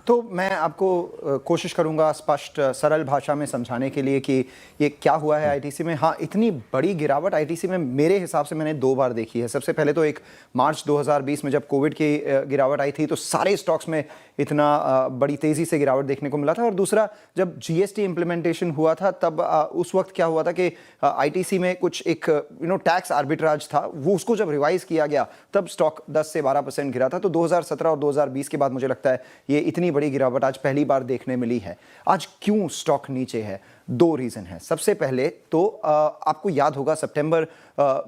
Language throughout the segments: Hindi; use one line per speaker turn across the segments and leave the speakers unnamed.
तो मैं आपको कोशिश करूंगा स्पष्ट सरल भाषा में समझाने के लिए कि ये क्या हुआ है आईटीसी में। हाँ, इतनी बड़ी गिरावट आईटीसी में मेरे हिसाब से मैंने 2 बार देखी है। सबसे पहले तो एक मार्च 2020 में जब कोविड की गिरावट आई थी तो सारे स्टॉक्स में इतना बड़ी तेज़ी से गिरावट देखने को मिला था। और दूसरा, जब जीएसटी इम्प्लीमेंटेशन हुआ था तब उस वक्त क्या हुआ था कि आईटीसी में कुछ एक टैक्स आर्बिट्राज था, वो उसको जब रिवाइज किया गया तब स्टॉक 10 से 12% गिरा था। तो 2017 और 2020 के बाद मुझे लगता है ये इतनी बड़ी गिरावट आज पहली बार देखने मिली है। आज क्यों स्टॉक नीचे है? 2 रीज़न है। सबसे पहले तो आपको याद होगा सितंबर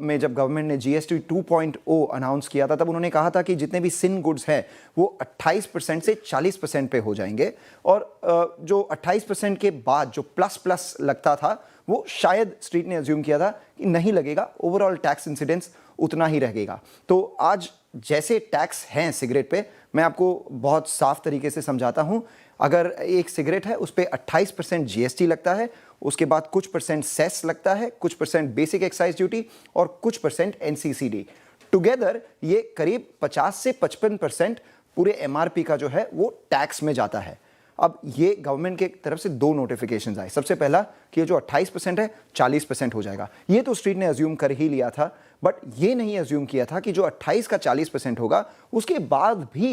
में जब गवर्नमेंट ने जीएसटी 2.0 अनाउंस किया था, तब उन्होंने कहा था कि जितने भी सिन गुड्स हैं वो 28% से 40% पे हो जाएंगे। और जो 28% के बाद जो प्लस लगता था वो शायद स्ट्रीट ने अज्यूम किया था कि नहीं लगेगा, ओवरऑल टैक्स इंसिडेंस उतना ही रहेगा। तो आज जैसे टैक्स हैं सिगरेट पे, मैं आपको बहुत साफ तरीके से समझाता हूं। अगर एक सिगरेट है उस पर 28% जीएसटी लगता है, उसके बाद कुछ परसेंट सेस लगता है, कुछ परसेंट बेसिक एक्साइज ड्यूटी और कुछ परसेंट एनसीसीडी। टुगेदर ये करीब 50 से 55% पूरे एमआरपी का जो है वो टैक्स में जाता है। अब ये गवर्नमेंट के तरफ से 2 नोटिफिकेशंस आए। सबसे पहला कि ये जो 28% है 40% हो जाएगा। ये तो स्ट्रीट ने अज्यूम कर ही लिया था, बट ये नहीं अज्यूम किया था कि जो 28 का 40% होगा उसके बाद भी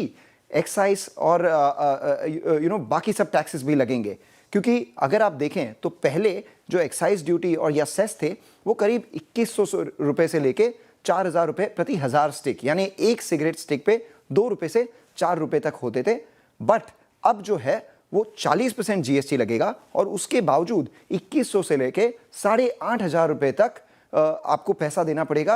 एक्साइज और बाकी सब टैक्सेस भी लगेंगे। क्योंकि अगर आप देखें तो पहले जो एक्साइज ड्यूटी और या सेस थे वो करीब 2100 रुपए से लेके 4000 रुपए प्रति 1000 स्टिक, यानी एक सिगरेट स्टिक पे 2 रुपए से 4 रुपए तक होते थे। बट अब जो है वो 40% जीएसटी लगेगा और उसके बावजूद 2100 से लेके 8500 रुपए तक आपको पैसा देना पड़ेगा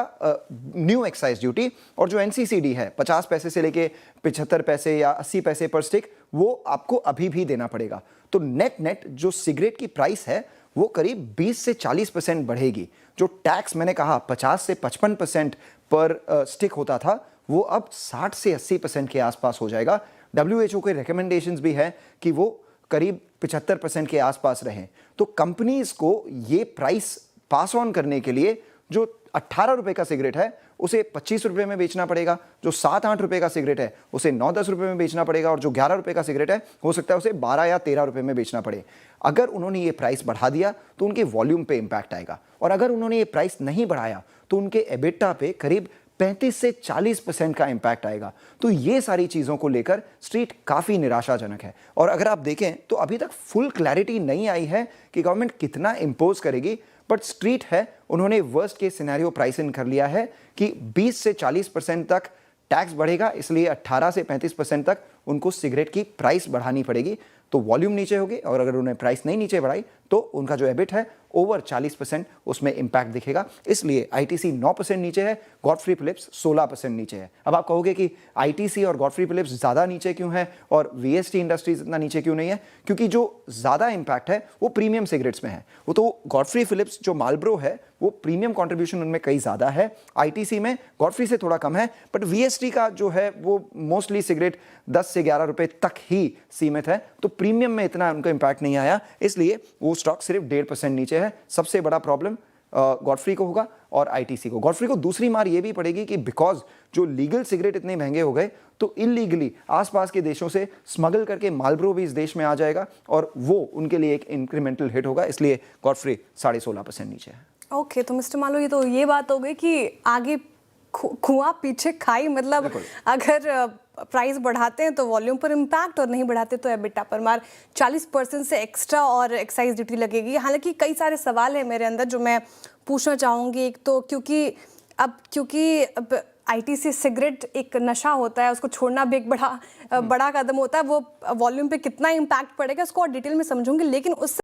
न्यू एक्साइज ड्यूटी। और जो एनसीसीडी है 50 पैसे से लेके 75 पैसे या 80 पैसे पर स्टिक, वो आपको अभी भी देना पड़ेगा। तो नेट जो सिगरेट की प्राइस है वो करीब 20 से 40% बढ़ेगी। जो टैक्स मैंने कहा 50 से 55% पर स्टिक होता था वो अब 60 से 80% के आसपास हो जाएगा। WHO के रिकमेंडेशंस भी है कि वो करीब 75% के आसपास रहें। तो कंपनीज को ये प्राइस पास ऑन करने के लिए जो 18 रुपए का सिगरेट है उसे 25 रुपए में बेचना पड़ेगा, जो 7-8 रुपए का सिगरेट है उसे 9-10 रुपए में बेचना पड़ेगा, और जो 11 रुपए का सिगरेट है हो सकता है उसे 12 या 13 रुपए में बेचना पड़े। अगर उन्होंने ये प्राइस बढ़ा दिया तो उनके वॉल्यूम पे इंपैक्ट आएगा, और अगर उन्होंने ये प्राइस नहीं बढ़ाया तो उनके एबिटा पे करीब 35 से 40% का इंपैक्ट आएगा। तो ये सारी चीज़ों को लेकर स्ट्रीट काफ़ी निराशाजनक है। और अगर आप देखें तो अभी तक फुल क्लैरिटी नहीं आई है कि गवर्नमेंट कितना इम्पोज करेगी, बट स्ट्रीट है उन्होंने worst case scenario price in कर लिया है कि 20 से 40% तक टैक्स बढ़ेगा, इसलिए 18 से 35% तक उनको सिगरेट की प्राइस बढ़ानी पड़ेगी। तो वॉल्यूम नीचे होगी, और अगर उन्हें प्राइस नहीं नीचे बढ़ाई तो उनका जो एबिट है ओवर 40% उसमें इंपैक्ट दिखेगा। इसलिए आईटीसी 9% नीचे है, गॉडफ्री फिलिप्स 16% नीचे है। अब आप कहोगे कि आईटीसी और गॉडफ्री फिलिप्स ज़्यादा नीचे क्यों है और वीएसटी इंडस्ट्रीज इतना नीचे क्यों नहीं है? क्योंकि जो ज़्यादा इंपैक्ट है वो प्रीमियम सिगरेट्स में है। वो तो गॉडफ्री फिलिप्स जो मार्लबोरो है वो प्रीमियम कॉन्ट्रीब्यूशन उनमें कई ज़्यादा है, आईटीसी में गॉडफ्री से थोड़ा कम है, बट वीएसटी का जो है वो मोस्टली सिगरेट 10 से 11 रुपए तक ही सीमित है। तो प्रीमियम में इतना उनका इंपैक्ट नहीं आया, इसलिए वो स्टॉक सिर्फ 1.5% नीचे है। सबसे बड़ा प्रॉब्लम गॉडफ्री को होगा और आईटीसी को। गॉडफ्री को दूसरी मार ये भी पड़ेगी कि बिकॉज जो लीगल सिगरेट इतने महंगे हो गए तो इलीगली आसपास के देशों से स्मगल करके मार्लबोरो भी इस देश में आ जाएगा, और वो उनके लिए एक इंक्रीमेंटल हिट होगा। इसलिए गॉडफ्री 16.5% नीचे है।
ओके, तो मिस्टर मालो, ये तो ये बात हो गई कि आगे कुआं पीछे खाई, मतलब अगर प्राइस बढ़ाते हैं तो वॉल्यूम पर इम्पैक्ट और नहीं बढ़ाते तो एबिटा पर मार। 40% से एक्स्ट्रा और एक्साइज ड्यूटी लगेगी। हालांकि कई सारे सवाल हैं मेरे अंदर जो मैं पूछना चाहूँगी। एक तो क्योंकि अब आईटीसी सिगरेट एक नशा होता है, उसको छोड़ना भी एक बड़ा कदम होता है। वो वॉल्यूम पे कितना इम्पैक्ट पड़ेगा उसको और डिटेल में समझूंगी, लेकिन उससे